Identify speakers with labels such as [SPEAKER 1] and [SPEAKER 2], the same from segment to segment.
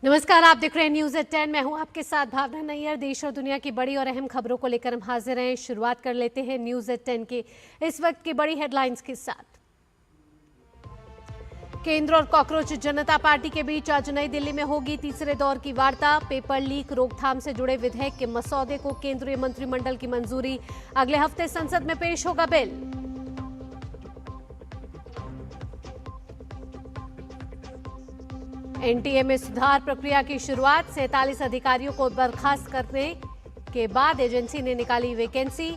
[SPEAKER 1] नमस्कार, आप देख रहे हैं न्यूज एट 10। मैं हूं आपके साथ भावना नैयर। देश और दुनिया की बड़ी और अहम खबरों को लेकर हम हाजिर हैं। शुरुआत कर लेते हैं न्यूज एट 10 के इस वक्त की बड़ी हेडलाइंस के साथ। केंद्र और कॉकरोच जनता पार्टी के बीच आज नई दिल्ली में होगी तीसरे दौर की वार्ता। पेपर लीक रोकथाम से जुड़े विधेयक के मसौदे को केंद्रीय मंत्रिमंडल की मंजूरी। अगले हफ्ते संसद में पेश होगा बिल। एनटीए में सुधार प्रक्रिया की शुरुआत। 47 अधिकारियों को बर्खास्त करने के बाद एजेंसी ने निकाली वैकेंसी।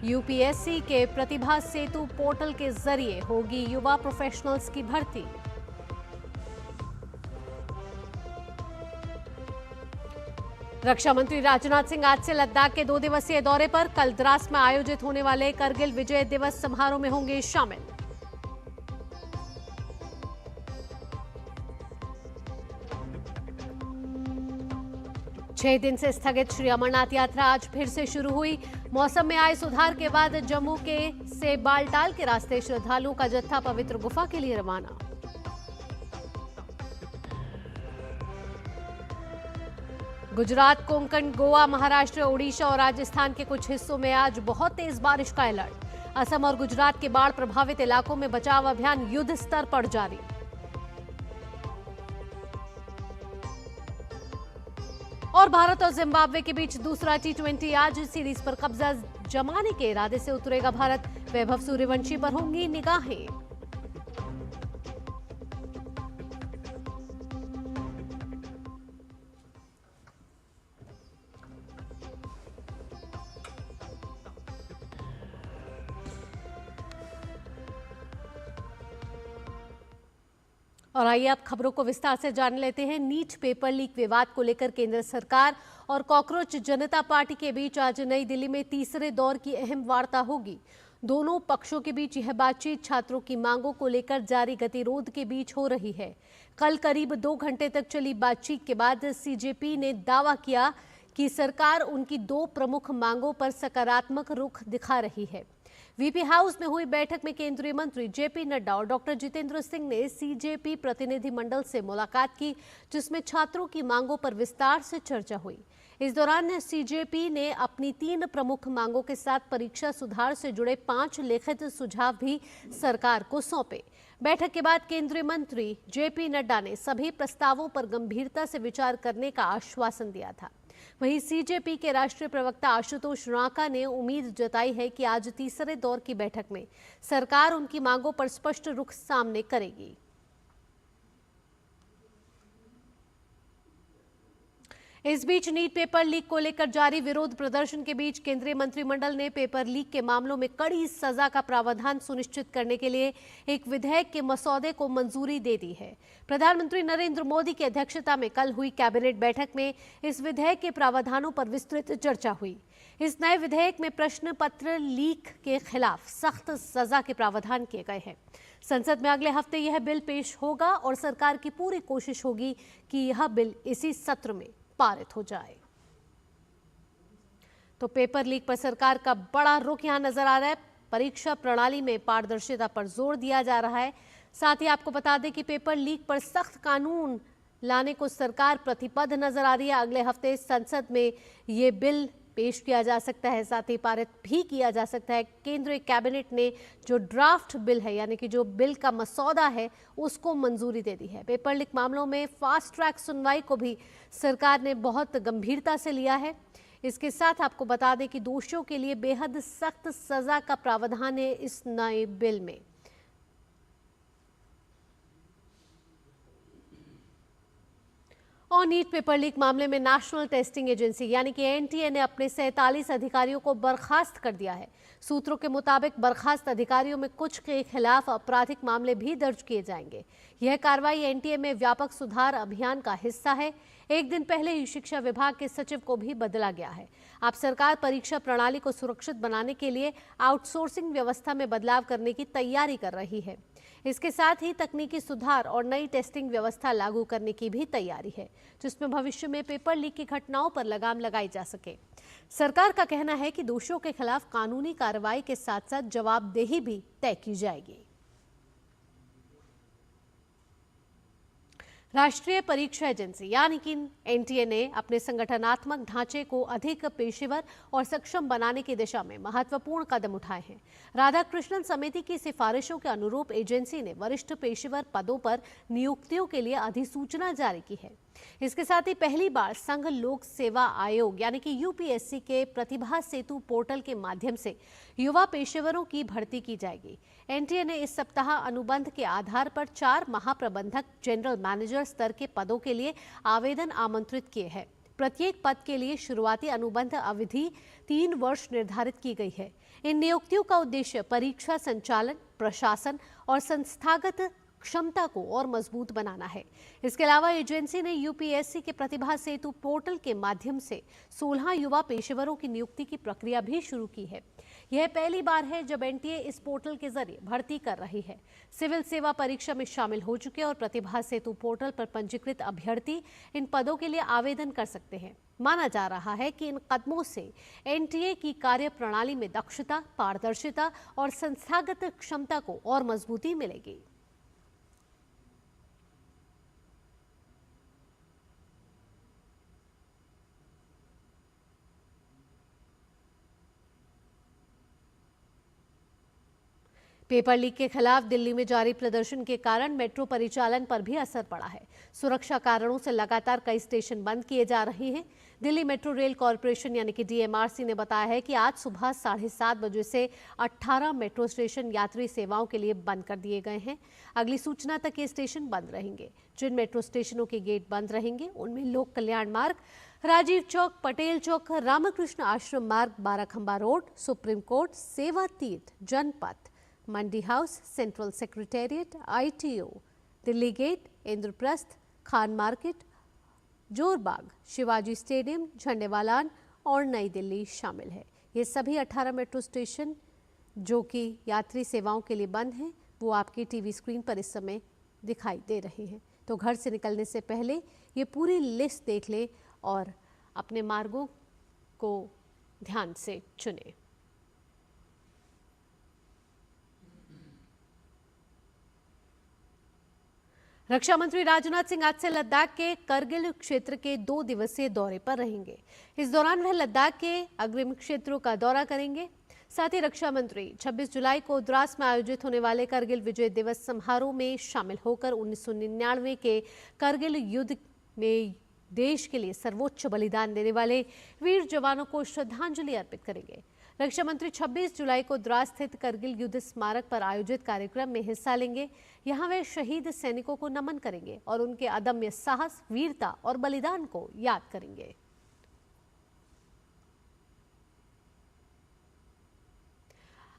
[SPEAKER 1] यूपीएससी के प्रतिभा सेतु पोर्टल के जरिए होगी युवा प्रोफेशनल्स की भर्ती। रक्षा मंत्री राजनाथ सिंह आज से लद्दाख के 2 दिवसीय दौरे पर। कल द्रास में आयोजित होने वाले करगिल विजय दिवस समारोह में होंगे शामिल। छह दिन से स्थगित श्री अमरनाथ यात्रा आज फिर से शुरू हुई। मौसम में आए सुधार के बाद जम्मू से बालटाल के रास्ते श्रद्धालुओं का जत्था पवित्र गुफा के लिए रवाना। गुजरात, कोंकण, गोवा, महाराष्ट्र, ओडिशा और राजस्थान के कुछ हिस्सों में आज बहुत तेज बारिश का अलर्ट। असम और गुजरात के बाढ़ प्रभावित इलाकों में बचाव अभियान युद्ध स्तर पर जारी। और भारत और जिम्बाब्वे के बीच दूसरा T20 आज सीरीज पर कब्जा जमाने के इरादे से उतरेगा भारत। वैभव सूर्यवंशी पर होंगी निगाहें। और आइए आप खबरों को विस्तार से जान लेते हैं। नीट पेपर लीक विवाद को लेकर केंद्र सरकार और कॉकरोच जनता पार्टी के बीच आज नई दिल्ली में तीसरे दौर की अहम वार्ता होगी। दोनों पक्षों के बीच यह बातचीत छात्रों की मांगों को लेकर जारी गतिरोध के बीच हो रही है। कल करीब 2 घंटे तक चली बातचीत के बाद सीजेपी ने दावा किया कि सरकार उनकी 2 प्रमुख मांगों पर सकारात्मक रुख दिखा रही है। वीपी हाउस में हुई बैठक में केंद्रीय मंत्री जेपी नड्डा और डॉक्टर जितेंद्र सिंह ने सीजेपी प्रतिनिधिमंडल से मुलाकात की, जिसमें छात्रों की मांगों पर विस्तार से चर्चा हुई। इस दौरान सीजेपी ने अपनी 3 प्रमुख मांगों के साथ परीक्षा सुधार से जुड़े 5 लिखित सुझाव भी सरकार को सौंपे। बैठक के बाद केंद्रीय मंत्री जेपी नड्डा ने सभी प्रस्तावों पर गंभीरता से विचार करने का आश्वासन दिया था। वहीं सीजेपी के राष्ट्रीय प्रवक्ता आशुतोष रांका ने उम्मीद जताई है कि आज तीसरे दौर की बैठक में सरकार उनकी मांगों पर स्पष्ट रुख सामने करेगी। इस बीच नीट पेपर लीक को लेकर जारी विरोध प्रदर्शन के बीच केंद्रीय मंत्रिमंडल ने पेपर लीक के मामलों में कड़ी सजा का प्रावधान सुनिश्चित करने के लिए एक विधेयक के मसौदे को मंजूरी दे दी है। प्रधानमंत्री नरेंद्र मोदी की अध्यक्षता में कल हुई कैबिनेट बैठक में इस विधेयक के प्रावधानों पर विस्तृत चर्चा हुई। इस नए विधेयक में प्रश्न पत्र लीक के खिलाफ सख्त सजा के प्रावधान किए गए हैं। संसद में अगले हफ्ते यह बिल पेश होगा और सरकार की पूरी कोशिश होगी कि यह बिल इसी सत्र में पारित हो जाए। तो पेपर लीक पर सरकार का बड़ा रुख यहां नजर आ रहा है। परीक्षा प्रणाली में पारदर्शिता पर जोर दिया जा रहा है। साथ ही आपको बता दें कि पेपर लीक पर सख्त कानून लाने को सरकार प्रतिबद्ध नजर आ रही है। अगले हफ्ते संसद में ये बिल पेश किया जा सकता है, साथ ही पारित भी किया जा सकता है। केंद्रीय कैबिनेट ने जो ड्राफ्ट बिल है, यानी कि जो बिल का मसौदा है, उसको मंजूरी दे दी है। पेपर लीक मामलों में फास्ट ट्रैक सुनवाई को भी सरकार ने बहुत गंभीरता से लिया है। इसके साथ आपको बता दें कि दोषियों के लिए बेहद सख्त सजा का प्रावधान है इस नए बिल में। और नीट पेपर लीक मामले में नेशनल टेस्टिंग एजेंसी यानी कि एनटीए ने अपने 47 अधिकारियों को बर्खास्त कर दिया है। सूत्रों के मुताबिक बर्खास्त अधिकारियों में कुछ के खिलाफ आपराधिक मामले भी दर्ज किए जाएंगे। यह कार्रवाई एनटीए में व्यापक सुधार अभियान का हिस्सा है। एक दिन पहले ही शिक्षा विभाग के सचिव को भी बदला गया है। अब सरकार परीक्षा प्रणाली को सुरक्षित बनाने के लिए आउटसोर्सिंग व्यवस्था में बदलाव करने की तैयारी कर रही है। इसके साथ ही तकनीकी सुधार और नई टेस्टिंग व्यवस्था लागू करने की भी तैयारी है, जिसमें भविष्य में पेपर लीक की घटनाओं पर लगाम लगाई जा सके। सरकार का कहना है कि दोषियों के खिलाफ कानूनी कार्रवाई के साथ साथ जवाबदेही भी तय की जाएगी। राष्ट्रीय परीक्षा एजेंसी यानी कि एनटीए ने अपने संगठनात्मक ढांचे को अधिक पेशेवर और सक्षम बनाने की दिशा में महत्वपूर्ण कदम उठाए हैं। राधाकृष्णन समिति की सिफारिशों के अनुरूप एजेंसी ने वरिष्ठ पेशेवर पदों पर नियुक्तियों के लिए अधिसूचना जारी की है। इसके साथ ही पहली बार संघ लोक सेवा आयोग यानी कि यूपीएससी के प्रतिभा सेतु पोर्टल के माध्यम से युवा पेशेवरों की भर्ती की जाएगी। एनटीए ने इस सप्ताह अनुबंध के आधार पर 4 महाप्रबंधक जनरल मैनेजर स्तर के पदों के लिए आवेदन आमंत्रित किए हैं। प्रत्येक पद के लिए शुरुआती अनुबंध अवधि 3 वर्ष निर्धारित की गई है। इन नियुक्तियों का उद्देश्य परीक्षा संचालन, प्रशासन और संस्थागत क्षमता को और मजबूत बनाना है। इसके अलावा एजेंसी ने यूपीएससी के प्रतिभा सेतु पोर्टल के माध्यम से 16 युवा पेशेवरों की नियुक्ति की प्रक्रिया भी शुरू की है। यह पहली बार है जब एनटीए इस पोर्टल के जरिए भर्ती कर रही है। सिविल सेवा परीक्षा में शामिल हो चुके और प्रतिभा सेतु पोर्टल पर पंजीकृत अभ्यर्थी इन पदों के लिए आवेदन कर सकते हैं। माना जा रहा है कि इन कदमों से एनटीए की कार्य प्रणाली में दक्षता, पारदर्शिता और संस्थागत क्षमता को और मजबूती मिलेगी। पेपर लीक के खिलाफ दिल्ली में जारी प्रदर्शन के कारण मेट्रो परिचालन पर भी असर पड़ा है। सुरक्षा कारणों से लगातार कई स्टेशन बंद किए जा रहे हैं। दिल्ली मेट्रो रेल कॉरपोरेशन यानी कि डीएमआरसी ने बताया है कि आज सुबह 7:30 बजे से 18 मेट्रो स्टेशन यात्री सेवाओं के लिए बंद कर दिए गए हैं। अगली सूचना तक ये स्टेशन बंद रहेंगे। जिन मेट्रो स्टेशनों के गेट बंद रहेंगे उनमें लोक कल्याण मार्ग, राजीव चौक, पटेल चौक, रामकृष्ण आश्रम मार्ग, Barakhamba road, supreme Court, Seva Tirth, Janpath, Mandi house, central secretariat, ITO, Delhi gate, Indraprastha, Khan market, Jorbagh, Shivaji stadium, Jhandewalan और नई दिल्ली शामिल है। ये सभी 18 मेट्रो स्टेशन जो कि यात्री सेवाओं के लिए बंद हैं, वो आपकी टीवी स्क्रीन पर इस समय दिखाई दे रहे हैं। तो घर से निकलने से पहले ये पूरी लिस्ट देख लें और अपने मार्गों को ध्यान से चुनें। रक्षा मंत्री राजनाथ सिंह आज से लद्दाख के करगिल क्षेत्र के 2 दिवसीय दौरे पर रहेंगे। इस दौरान वह लद्दाख के अग्रिम क्षेत्रों का दौरा करेंगे। साथ ही रक्षा मंत्री 26 जुलाई को द्रास में आयोजित होने वाले करगिल विजय दिवस समारोह में शामिल होकर 1999 के करगिल युद्ध में देश के लिए सर्वोच्च बलिदान देने वाले वीर जवानों को श्रद्धांजलि अर्पित करेंगे। रक्षा मंत्री 26 जुलाई को द्रास स्थित करगिल युद्ध स्मारक पर आयोजित कार्यक्रम में हिस्सा लेंगे। यहां वे शहीद सैनिकों को नमन करेंगे और उनके अदम्य साहस, वीरता और बलिदान को याद करेंगे।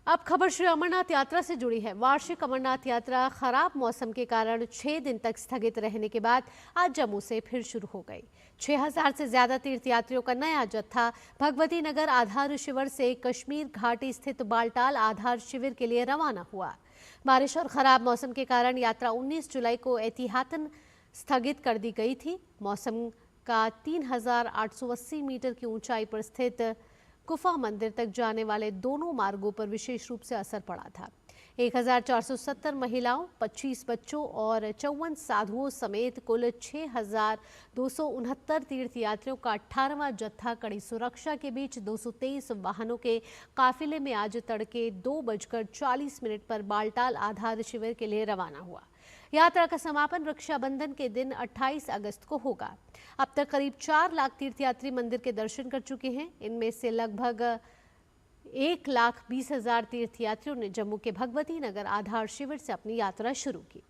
[SPEAKER 1] अब खबर श्री अमरनाथ यात्रा से जुड़ी है। वार्षिक अमरनाथ यात्रा खराब मौसम के कारण 6 दिन तक स्थगित रहने के बाद आज जम्मू से फिर शुरू हो गई। 6000 से ज्यादा तीर्थयात्रियों का नया जत्था भगवती नगर आधार शिविर से कश्मीर घाटी स्थित बालटाल आधार शिविर के लिए रवाना हुआ। बारिश और खराब मौसम के कारण यात्रा 19 जुलाई को एहतियातन स्थगित कर दी गई थी। मौसम का 3880 मीटर की ऊंचाई पर स्थित गुफा मंदिर तक जाने वाले दोनों मार्गों पर विशेष रूप से असर पड़ा था। 1470 महिलाओं, 25 बच्चों और 54 साधुओं समेत कुल 6269 तीर्थयात्रियों का 18वां जत्था कड़ी सुरक्षा के बीच 223 वाहनों के काफिले में आज तड़के 2:40 पर बालटाल आधार शिविर के लिए रवाना हुआ। यात्रा का समापन रक्षाबंधन के दिन 28 अगस्त को होगा। अब तक करीब 4 लाख तीर्थयात्री मंदिर के दर्शन कर चुके हैं। इनमें से लगभग 1,20,000 तीर्थयात्रियों ने जम्मू के भगवती नगर आधार शिविर से अपनी यात्रा शुरू की।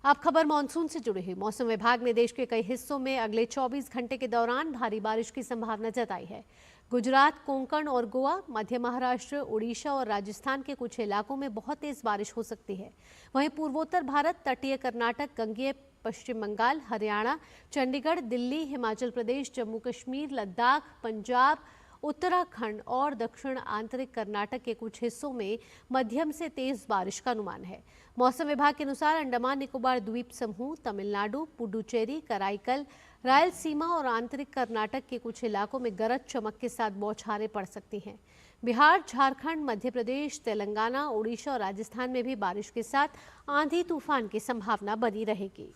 [SPEAKER 1] अब खबर मानसून से जुड़ी हुई। मौसम विभाग ने देश के कई हिस्सों में अगले 24 घंटे के दौरान भारी बारिश की संभावना जताई है। गुजरात, कोंकण और गोवा, मध्य महाराष्ट्र, उड़ीसा और राजस्थान के कुछ इलाकों में बहुत तेज बारिश हो सकती है। वहीं पूर्वोत्तर भारत, तटीय कर्नाटक, गंगेय पश्चिम बंगाल, हरियाणा, चंडीगढ़, दिल्ली, हिमाचल प्रदेश, जम्मू कश्मीर, लद्दाख, पंजाब, उत्तराखंड और दक्षिण आंतरिक कर्नाटक के कुछ हिस्सों में मध्यम से तेज बारिश का अनुमान है। मौसम विभाग के अनुसार अंडमान निकोबार द्वीप समूह, तमिलनाडु, पुडुचेरी, कराईकल, रायलसीमा और आंतरिक कर्नाटक के कुछ इलाकों में गरज चमक के साथ बौछारें पड़ सकती हैं। बिहार, झारखंड, मध्य प्रदेश, तेलंगाना, ओडिशा और राजस्थान में भी बारिश के साथ आंधी तूफान की संभावना बनी रहेगी।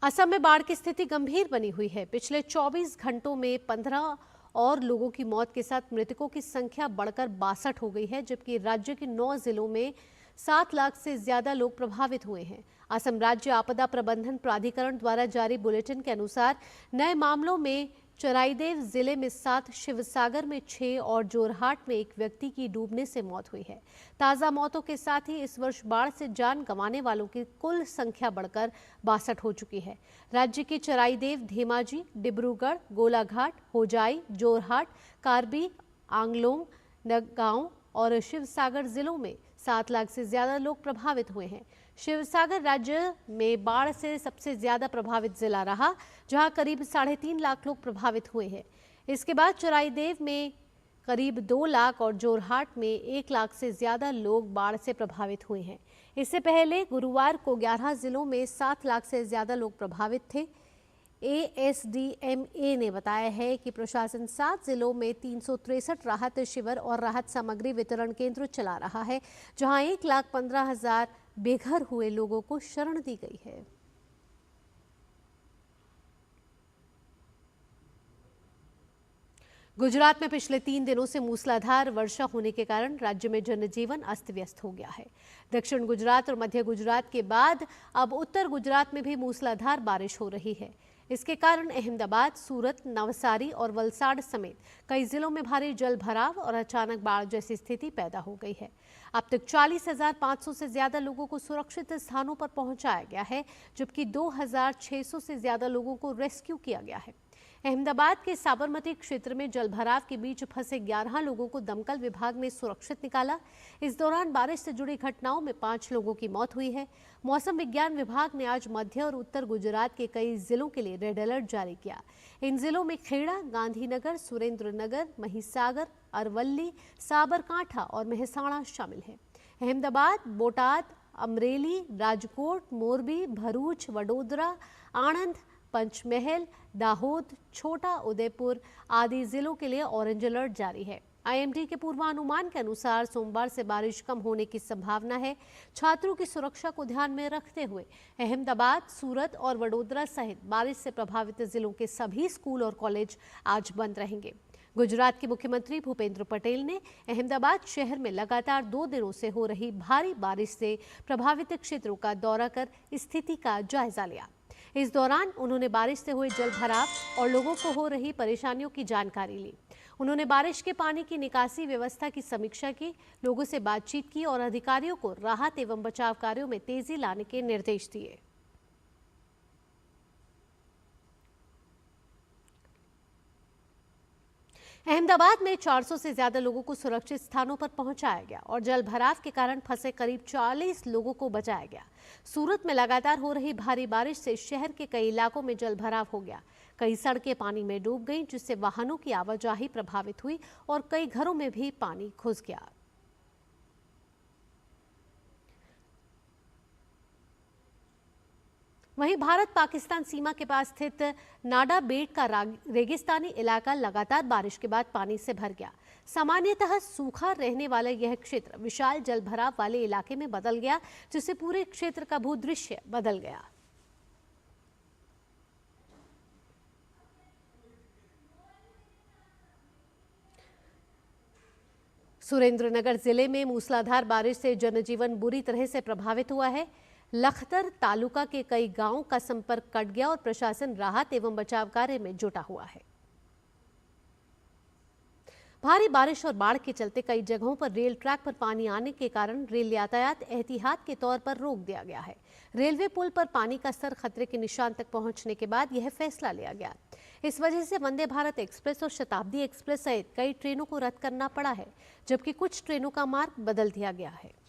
[SPEAKER 1] असम में बाढ़ की स्थिति गंभीर बनी हुई है। पिछले 24 घंटों में 15 और लोगों की मौत के साथ मृतकों की संख्या बढ़कर 62 हो गई है, जबकि राज्य के 9 जिलों में 7 लाख से ज्यादा लोग प्रभावित हुए हैं। असम राज्य आपदा प्रबंधन प्राधिकरण द्वारा जारी बुलेटिन के अनुसार नए मामलों में चराईदेव जिले में 7, शिवसागर में 6 और जोरहाट में 1 व्यक्ति की डूबने से मौत हुई है। ताजा मौतों के साथ ही इस वर्ष बाढ़ से जान गंवाने वालों की कुल संख्या बढ़कर 62 हो चुकी है। राज्य के चराईदेव, धेमाजी, डिब्रूगढ़, गोलाघाट, होजाई, जोरहाट, कार्बी, आंगलोंग, नगांव और शिवसागर जिलों में 7 लाख से ज्यादा लोग प्रभावित हुए हैं। शिवसागर राज्य में बाढ़ से सबसे ज्यादा प्रभावित जिला रहा, जहां करीब 3.5 लाख लोग प्रभावित हुए हैं। इसके बाद चराईदेव में करीब 2 लाख और जोरहाट में 1 लाख से ज्यादा लोग बाढ़ से प्रभावित हुए हैं। इससे पहले गुरुवार को 11 जिलों में 7 लाख से ज्यादा लोग प्रभावित थे। ASDMA ने बताया है कि प्रशासन 7 जिलों में 363 राहत शिविर और राहत सामग्री वितरण केंद्र चला रहा है, जहां 1,15,000 बेघर हुए लोगों को शरण दी गई है। गुजरात में पिछले 3 दिनों से मूसलाधार वर्षा होने के कारण राज्य में जनजीवन अस्त व्यस्त हो गया है। दक्षिण गुजरात और मध्य गुजरात के बाद अब उत्तर गुजरात में भी मूसलाधार बारिश हो रही है। इसके कारण अहमदाबाद, सूरत, नवसारी और वलसाड़ समेत कई जिलों में भारी जल भराव और अचानक बाढ़ जैसी स्थिति पैदा हो गई है। अब तक 40,500 से ज्यादा लोगों को सुरक्षित स्थानों पर पहुंचाया गया है, जबकि 2,600 से ज्यादा लोगों को रेस्क्यू किया गया है। अहमदाबाद के साबरमती क्षेत्र में जलभराव के बीच फंसे 11 लोगों को दमकल विभाग ने सुरक्षित निकाला। इस दौरान बारिश से जुड़ी घटनाओं में 5 लोगों की मौत हुई है। मौसम विज्ञान विभाग ने आज मध्य और उत्तर गुजरात के कई जिलों के लिए रेड अलर्ट जारी किया। इन जिलों में खेड़ा, गांधीनगर, सुरेंद्रनगर, महिसागर, अरवल्ली, साबरकांठा और मेहसाणा शामिल है। अहमदाबाद, बोटाद, अमरेली, राजकोट, मोरबी, भरूच, वडोदरा, आणंद, पंचमहल, दाहोद, छोटा उदेपुर आदि जिलों के लिए ऑरेंज अलर्ट जारी है। IMD के पूर्वानुमान के अनुसार सोमवार से बारिश कम होने की संभावना है। छात्रों की सुरक्षा को ध्यान में रखते हुए अहमदाबाद, सूरत और वडोदरा सहित बारिश से प्रभावित जिलों के सभी स्कूल और कॉलेज आज बंद रहेंगे। गुजरात के मुख्यमंत्री भूपेंद्र पटेल ने अहमदाबाद शहर में लगातार 2 दिनों से हो रही भारी बारिश से प्रभावित क्षेत्रों का दौरा कर स्थिति का जायजा लिया। इस दौरान उन्होंने बारिश से हुए जल भराव और लोगों को हो रही परेशानियों की जानकारी ली। उन्होंने बारिश के पानी की निकासी व्यवस्था की समीक्षा की, लोगों से बातचीत की और अधिकारियों को राहत एवं बचाव कार्यों में तेजी लाने के निर्देश दिए। अहमदाबाद में 400 से ज्यादा लोगों को सुरक्षित स्थानों पर पहुंचाया गया और जल भराव के कारण फंसे करीब 40 लोगों को बचाया गया। सूरत में लगातार हो रही भारी बारिश से शहर के कई इलाकों में जल भराव हो गया। कई सड़कें पानी में डूब गईं, जिससे वाहनों की आवाजाही प्रभावित हुई और कई घरों में भी पानी घुस गया। वहीं भारत पाकिस्तान सीमा के पास स्थित नाडा बेट का रेगिस्तानी इलाका लगातार बारिश के बाद पानी से भर गया। सामान्यतः सूखा रहने वाला यह क्षेत्र विशाल जलभराव वाले इलाके में बदल गया, जिससे पूरे क्षेत्र का भूदृश्य बदल गया। सुरेंद्रनगर जिले में मूसलाधार बारिश से जनजीवन बुरी तरह से प्रभावित हुआ है। लखतर तालुका के कई गांवों का संपर्क कट गया और प्रशासन राहत एवं बचाव कार्य में जुटा हुआ है। भारी बारिश और बाढ़ के चलते कई जगहों पर रेल ट्रैक पर पानी आने के कारण रेल यातायात एहतियात के तौर पर रोक दिया गया है। रेलवे पुल पर पानी का स्तर खतरे के निशान तक पहुंचने के बाद यह फैसला लिया गया। इस वजह से वंदे भारत एक्सप्रेस और शताब्दी एक्सप्रेस सहित कई ट्रेनों को रद्द करना पड़ा है, जबकि कुछ ट्रेनों का मार्ग बदल दिया गया है।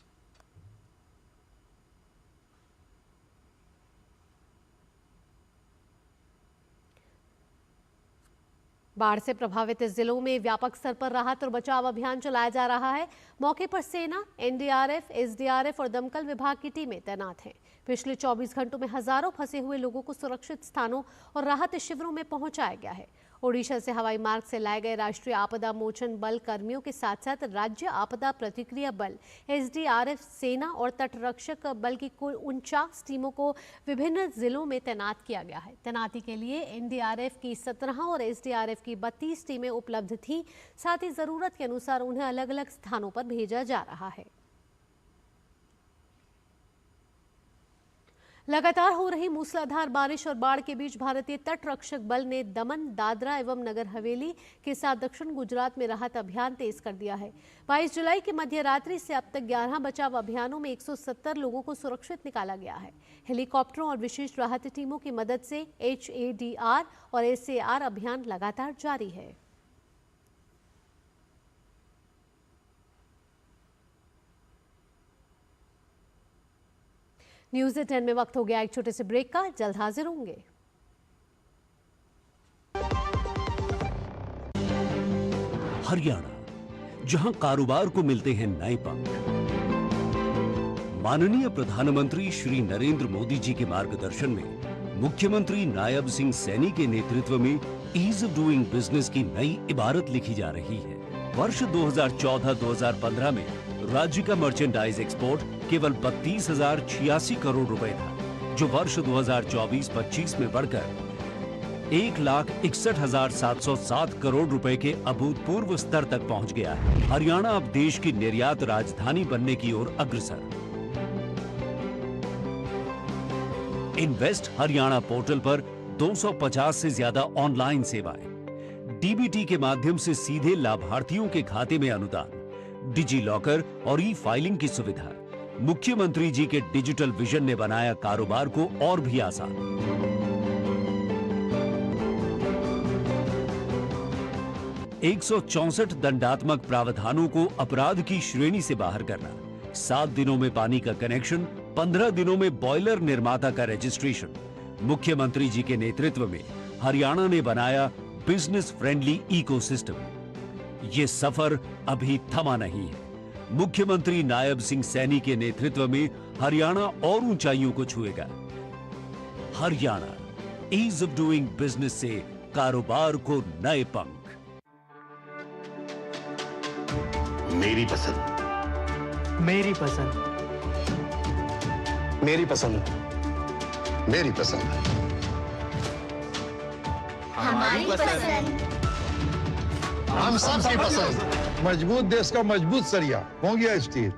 [SPEAKER 1] बाढ़ से प्रभावित जिलों में व्यापक स्तर पर राहत और बचाव अभियान चलाया जा रहा है। मौके पर सेना, एनडीआरएफ, एसडीआरएफ और दमकल विभाग की टीमें तैनात हैं। पिछले 24 घंटों में हजारों फंसे हुए लोगों को सुरक्षित स्थानों और राहत शिविरों में पहुंचाया गया है। ओडिशा से हवाई मार्ग से लाए गए राष्ट्रीय आपदा मोचन बल कर्मियों के साथ साथ राज्य आपदा प्रतिक्रिया बल, एसडीआरएफ, सेना और तटरक्षक बल की कुल 49 टीमों को विभिन्न जिलों में तैनात किया गया है। तैनाती के लिए एनडीआरएफ की 17 और एसडीआरएफ की 32 टीमें उपलब्ध थी। साथ ही जरूरत के अनुसार उन्हें अलग अलग स्थानों पर भेजा जा रहा है। लगातार हो रही मूसलाधार बारिश और बाढ़ के बीच भारतीय तटरक्षक बल ने दमन, दादरा एवं नगर हवेली के साथ दक्षिण गुजरात में राहत अभियान तेज कर दिया है। 22 जुलाई की मध्य रात्रि से अब तक 11 बचाव अभियानों में 170 लोगों को सुरक्षित निकाला गया है। हेलीकॉप्टरों और विशेष राहत टीमों की मदद से HADR और SAR अभियान लगातार जारी है। न्यूज़ 10 में वक्त हो गया एक छोटे से ब्रेक का। जल्द हाजिर होंगे।
[SPEAKER 2] हरियाणा, जहां कारोबार को मिलते हैं नए पंख। माननीय प्रधानमंत्री श्री नरेंद्र मोदी जी के मार्गदर्शन में मुख्यमंत्री नायब सिंह सैनी के नेतृत्व में ईज ऑफ डूइंग बिजनेस की नई इबारत लिखी जा रही है। वर्ष 2014-2015 में राज्य का मर्चेंडाइज एक्सपोर्ट केवल 32,086 करोड़ रुपए था, जो वर्ष 2024-25 में बढ़कर 1,61,707 करोड़ रुपए के अभूतपूर्व स्तर तक पहुंच गया है। हरियाणा अब देश की निर्यात राजधानी बनने की ओर अग्रसर। इन्वेस्ट हरियाणा पोर्टल पर 250 से ज्यादा ऑनलाइन सेवाएं, डीबीटी के माध्यम से सीधे लाभार्थियों के खाते में अनुदान, डिजी लॉकर और ई फाइलिंग की सुविधा। मुख्यमंत्री जी के डिजिटल विजन ने बनाया कारोबार को और भी आसान। 164 दंडात्मक प्रावधानों को अपराध की श्रेणी से बाहर करना, 7 दिनों में पानी का कनेक्शन, 15 दिनों में बॉयलर निर्माता का रजिस्ट्रेशन। मुख्यमंत्री जी के नेतृत्व में हरियाणा ने बनाया बिजनेस फ्रेंडली इकोसिस्टम। ये सफर अभी थमा नहीं है। मुख्यमंत्री नायब सिंह सैनी के नेतृत्व में हरियाणा और ऊंचाइयों को छुएगा। Haryana, ease of doing business से कारोबार को नए पंख।
[SPEAKER 3] मेरी पसंद,
[SPEAKER 4] मेरी पसंद,
[SPEAKER 3] मेरी पसंद, मेरी पसंद,
[SPEAKER 5] हमारी पसंद,
[SPEAKER 3] हम सबकी पसंद।
[SPEAKER 6] मजबूत देश का मजबूत सरिया हो गया स्टील।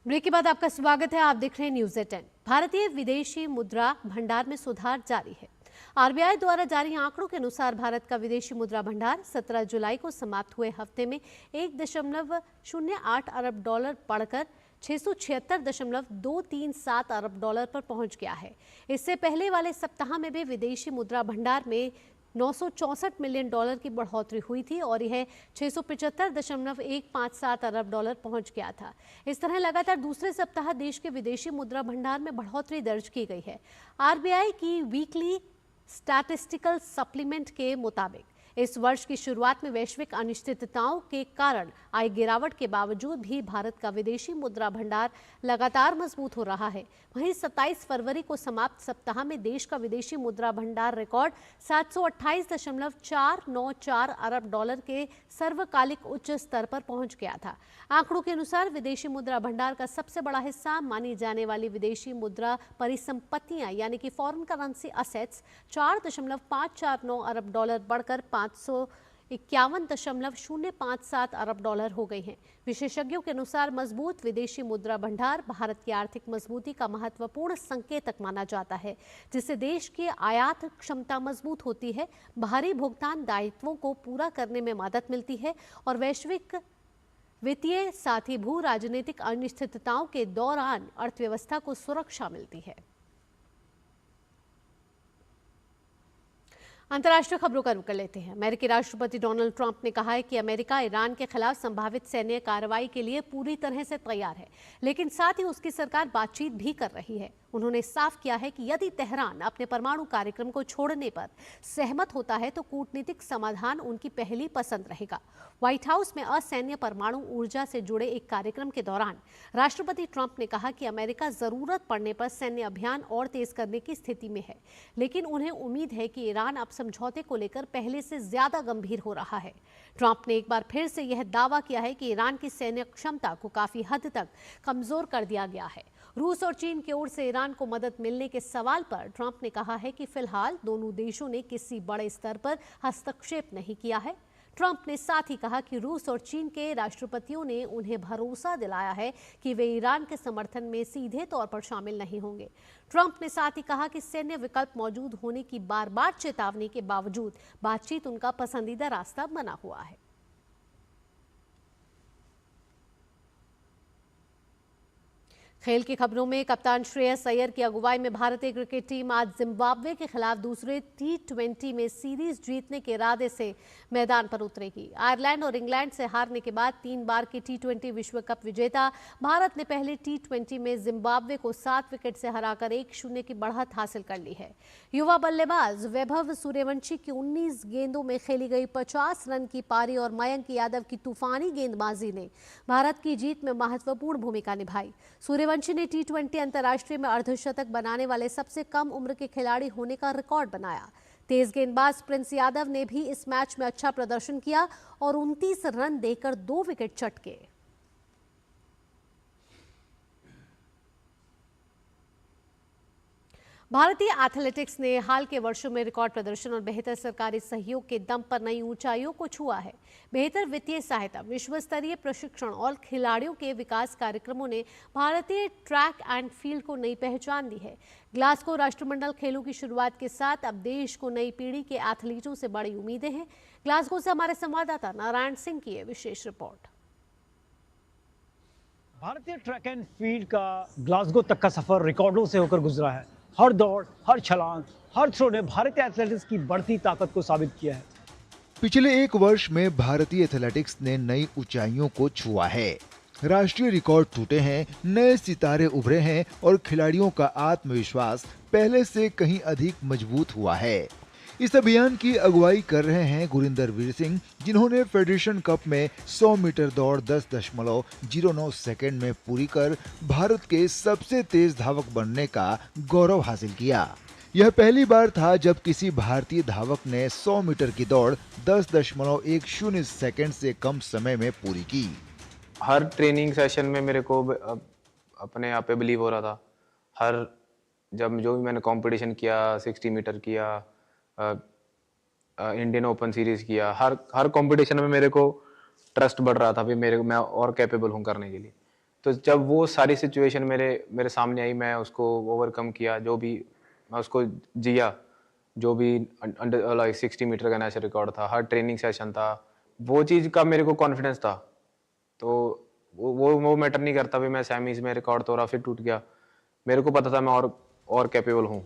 [SPEAKER 1] ब्रेक के बाद आपका स्वागत है। आप देख रहे हैं न्यूज़ 10। भारतीय विदेशी मुद्रा भंडार में सुधार जारी है। आरबीआई द्वारा जारी आंकड़ों के अनुसार भारत का विदेशी मुद्रा भंडार 17 जुलाई को समाप्त हुए हफ्ते में 1.08 अरब डॉलर बढ़कर 676.237 अरब डॉलर पर पहुंच गया है। इससे पहले वाले सप्ताह में भी विदेशी मुद्रा भंडार में 964 मिलियन डॉलर की बढ़ोतरी हुई थी और यह 675.157 अरब डॉलर पहुंच गया था। इस तरह लगातार दूसरे सप्ताह देश के विदेशी मुद्रा भंडार में बढ़ोतरी दर्ज की गई है। आरबीआई की वीकली स्टैटिस्टिकल सप्लीमेंट के मुताबिक इस वर्ष की शुरुआत में वैश्विक अनिश्चितताओं के कारण आई गिरावट के बावजूद भी भारत का विदेशी मुद्रा भंडार लगातार मजबूत हो रहा है। वहीं 27 फरवरी को समाप्त सप्ताह में देश का विदेशी मुद्रा भंडार रिकॉर्ड 728.494 अरब डॉलर के सर्वकालिक उच्च स्तर पर पहुंच गया था। आंकड़ों के अनुसार विदेशी मुद्रा भंडार का सबसे बड़ा हिस्सा मानी जाने वाली विदेशी मुद्रा परिसंपत्तियां यानी कि फॉरेन करेंसी असेट्स 4.549 अरब डॉलर बढ़कर 551.057 अरब डॉलर हो गई हैं। विशेषज्ञों के अनुसार मजबूत विदेशी मुद्रा भंडार भारत की आर्थिक मजबूती का महत्वपूर्ण संकेतक माना जाता है, जिससे देश की आयात क्षमता मजबूत होती है, बाहरी भुगतान दायित्वों को पूरा करने में मदद मिलती है और वैश्विक वित्तीय साथ ही भू राजनीतिक अनिश्चितताओं के दौरान अर्थव्यवस्था को सुरक्षा मिलती है। अंतर्राष्ट्रीय खबरों का रुख कर लेते हैं। अमेरिकी राष्ट्रपति डोनाल्ड ट्रंप ने कहा है कि अमेरिका ईरान के खिलाफ संभावित सैन्य कार्रवाई के लिए पूरी तरह से तैयार है, लेकिन साथ ही उसकी सरकार बातचीत भी कर रही है। उन्होंने साफ किया है कि यदि तेहरान अपने परमाणु कार्यक्रम को छोड़ने पर सहमत होता है तो कूटनीतिक समाधान उनकी पहली पसंद रहेगा। व्हाइट हाउस में असैन्य परमाणु ऊर्जा से जुड़े एक कार्यक्रम के दौरान राष्ट्रपति ट्रंप ने कहा कि अमेरिका जरूरत पड़ने पर सैन्य अभियान और तेज करने की स्थिति में है, लेकिन उन्हें उम्मीद है कि ईरान अब समझौते को लेकर पहले से ज्यादा गंभीर हो रहा है। ट्रंप ने एक बार फिर से यह दावा किया है कि ईरान की सैन्य क्षमता को काफी हद तक कमजोर कर दिया गया है। रूस और चीन की ओर से ईरान को मदद मिलने के सवाल पर ट्रंप ने कहा है कि फिलहाल दोनों देशों ने किसी बड़े स्तर पर हस्तक्षेप नहीं किया है। ट्रंप ने साथ ही कहा कि रूस और चीन के राष्ट्रपतियों ने उन्हें भरोसा दिलाया है कि वे ईरान के समर्थन में सीधे तौर पर शामिल नहीं होंगे। ट्रंप ने साथ ही कहा कि सैन्य विकल्प मौजूद होने की बार-बार चेतावनी के बावजूद बातचीत उनका पसंदीदा रास्ता बना हुआ है। खेल की खबरों में कप्तान श्रेयस अय्यर की अगुवाई में भारतीय क्रिकेट टीम आज जिम्बाब्वे के खिलाफ दूसरे T20 में सीरीज जीतने के इरादे से मैदान पर उतरेगी। आयरलैंड और इंग्लैंड से हारने के बाद 3 बार की T20 विश्व कप विजेता भारत ने पहले T20 में जिम्बाब्वे को 7 विकेट से हराकर 1-0 की बढ़त हासिल कर ली है। युवा बल्लेबाज वैभव सूर्यवंशी की 19 गेंदों में खेली गई 50 रन की पारी और मयंक यादव की तूफानी गेंदबाजी ने भारत की जीत में महत्वपूर्ण भूमिका निभाई। सूर्यवंशी ने T20 अंतर्राष्ट्रीय में अर्धशतक बनाने वाले सबसे कम उम्र के खिलाड़ी होने का रिकॉर्ड बनाया। तेज गेंदबाज प्रिंस यादव ने भी इस मैच में अच्छा प्रदर्शन किया और 29 रन देकर 2 विकेट चटके। भारतीय एथलेटिक्स ने हाल के वर्षों में रिकॉर्ड प्रदर्शन और बेहतर सरकारी सहयोग के दम पर नई ऊंचाइयों को छुआ है। बेहतर वित्तीय सहायता, विश्व स्तरीय प्रशिक्षण और खिलाड़ियों के विकास कार्यक्रमों ने भारतीय ट्रैक एंड फील्ड को नई पहचान दी है। ग्लासगो राष्ट्रमंडल खेलों की शुरुआत के साथ अब देश को नई पीढ़ी के एथलीटों से बड़ी उम्मीदें हैं। ग्लासगो से हमारे संवाददाता नारायण सिंह की विशेष रिपोर्ट।
[SPEAKER 7] भारतीय ट्रैक एंड फील्ड का ग्लासगो तक का सफर रिकॉर्डों से होकर गुजरा है। हर दौड़, हर छलांग, हर थ्रो ने भारतीय एथलेटिक्स की बढ़ती ताकत को साबित किया है।
[SPEAKER 8] पिछले 1 वर्ष में भारतीय एथलेटिक्स ने नई ऊंचाइयों को छुआ है। राष्ट्रीय रिकॉर्ड टूटे हैं, नए सितारे उभरे हैं और खिलाड़ियों का आत्मविश्वास पहले से कहीं अधिक मजबूत हुआ है। इस अभियान की अगुवाई कर रहे हैं गुरिंदर वीर सिंह, जिन्होंने फेडरेशन कप में 100 मीटर दौड़ 10.09 सेकंड में पूरी कर भारत के सबसे तेज धावक बनने का गौरव हासिल किया। यह पहली बार था जब किसी भारतीय धावक ने 100 मीटर की दौड़ 10.10 सेकंड से कम समय में पूरी की।
[SPEAKER 9] हर ट्रेनिंग सेशन में मेरे को अपने आप पे बिलीव हो रहा था। जो भी मैंने कंपटीशन किया, 60 मीटर किया, इंडियन ओपन सीरीज किया, हर कंपटीशन में मेरे को ट्रस्ट बढ़ रहा था भी मैं और कैपेबल हूँ करने के लिए। तो जब वो सारी सिचुएशन मेरे सामने आई, मैं उसको ओवरकम किया, मैं उसको जिया। जो भी अंडर 60 मीटर का नेशनल रिकॉर्ड था, हर ट्रेनिंग सेशन था, वो चीज़ का मेरे को कॉन्फिडेंस था। तो वो मैटर नहीं करता भी मैं सेमीज में रिकॉर्ड तोड़ा फिर टूट गया। मेरे को पता था मैं और कैपेबल हूँ।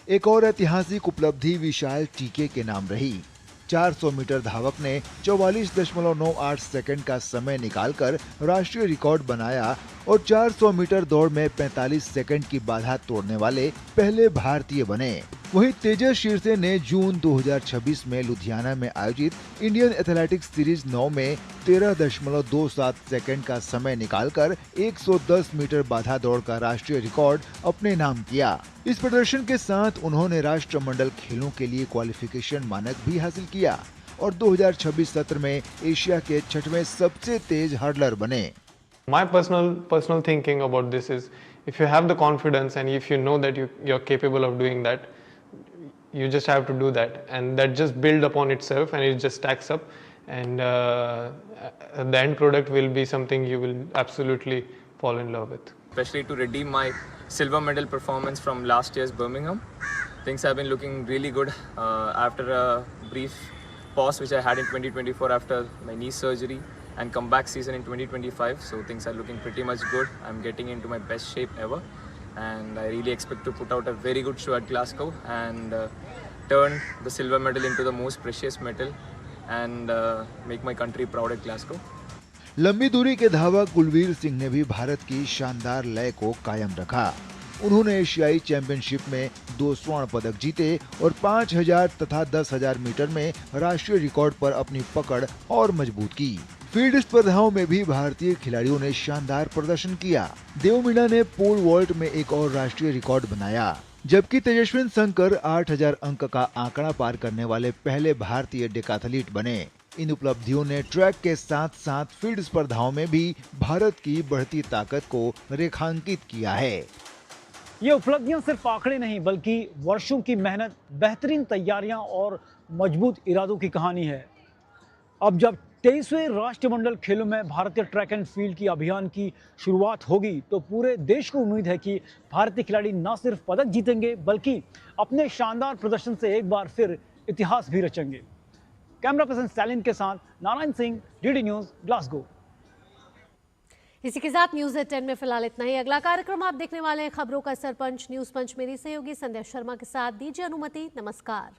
[SPEAKER 8] एक और ऐतिहासिक उपलब्धि विशाल टीके के नाम रही। 400 मीटर धावक ने 44.98 सेकंड का समय निकालकर राष्ट्रीय रिकॉर्ड बनाया और 400 मीटर दौड़ में 45 सेकंड की बाधा तोड़ने वाले पहले भारतीय बने। वहीं तेजस शीर्षे ने जून 2026 में लुधियाना में आयोजित इंडियन एथलेटिक्स सीरीज 9 में 13.27 सेकंड का समय निकालकर 110 मीटर बाधा दौड़ का राष्ट्रीय रिकॉर्ड अपने नाम किया। इस प्रदर्शन के साथ उन्होंने राष्ट्रमंडल खेलों के लिए क्वालिफिकेशन मानक भी हासिल किया और 2026 सत्र में एशिया के 6वें सबसे तेज हर्डलर बने।
[SPEAKER 10] My personal thinking about this is, if you have the confidence and if you know that you're capable of doing that, you just have to do that, and that just build upon itself and it just stacks up, and the end product will be something you will absolutely fall in love with.
[SPEAKER 11] Especially to redeem my silver medal performance from last year's Birmingham. Things have been looking really good after a brief pause which I had in 2024 after my knee surgery and comeback season in 2025. So things are looking pretty much good. I'm getting into my best shape ever, and I really expect to put out a very good show at Glasgow and turn the silver medal into the most precious metal and make my country proud at Glasgow.
[SPEAKER 8] लंबी दूरी के धावक कुलवीर सिंह ने भी भारत की शानदार लय को कायम रखा। उन्होंने एशियाई चैंपियनशिप में 2 स्वर्ण पदक जीते और 5000 तथा 10,000 मीटर में राष्ट्रीय रिकॉर्ड पर अपनी पकड़ और मजबूत की। फील्ड स्पर्धाओं में भी भारतीय खिलाड़ियों ने शानदार प्रदर्शन किया। देव मीणा ने पोल वॉल्ट में एक और राष्ट्रीय रिकॉर्ड बनाया, जबकि तेजस्विन शंकर 8000 अंक का आंकड़ा पार करने वाले पहले भारतीय डेकाथलीट बने। इन उपलब्धियों ने ट्रैक के साथ साथ फील्ड स्पर्धाओं में भी भारत की बढ़ती ताकत को रेखांकित किया है।
[SPEAKER 7] ये उपलब्धियां सिर्फ आंकड़े नहीं बल्कि वर्षों की मेहनत, बेहतरीन तैयारियां और मजबूत इरादों की कहानी है। अब जब 23वें राष्ट्रमंडल खेलों में भारतीय ट्रैक एंड फील्ड की अभियान की शुरुआत होगी तो पूरे देश को उम्मीद है कि भारतीय खिलाड़ी न सिर्फ पदक जीतेंगे बल्कि अपने शानदार प्रदर्शन से एक बार फिर इतिहास भी रचेंगे। कैमरा पर्सन सैलिन के साथ Narayan Singh, DD news, Glasgow.
[SPEAKER 1] इसी के साथ न्यूज़ एट 10 में फिलहाल इतना ही। अगला कार्यक्रम आप देखने वाले हैं खबरों का सरपंच न्यूज़ पंच। मेरी सहयोगी संध्या शर्मा के साथ दीजिए अनुमति। नमस्कार।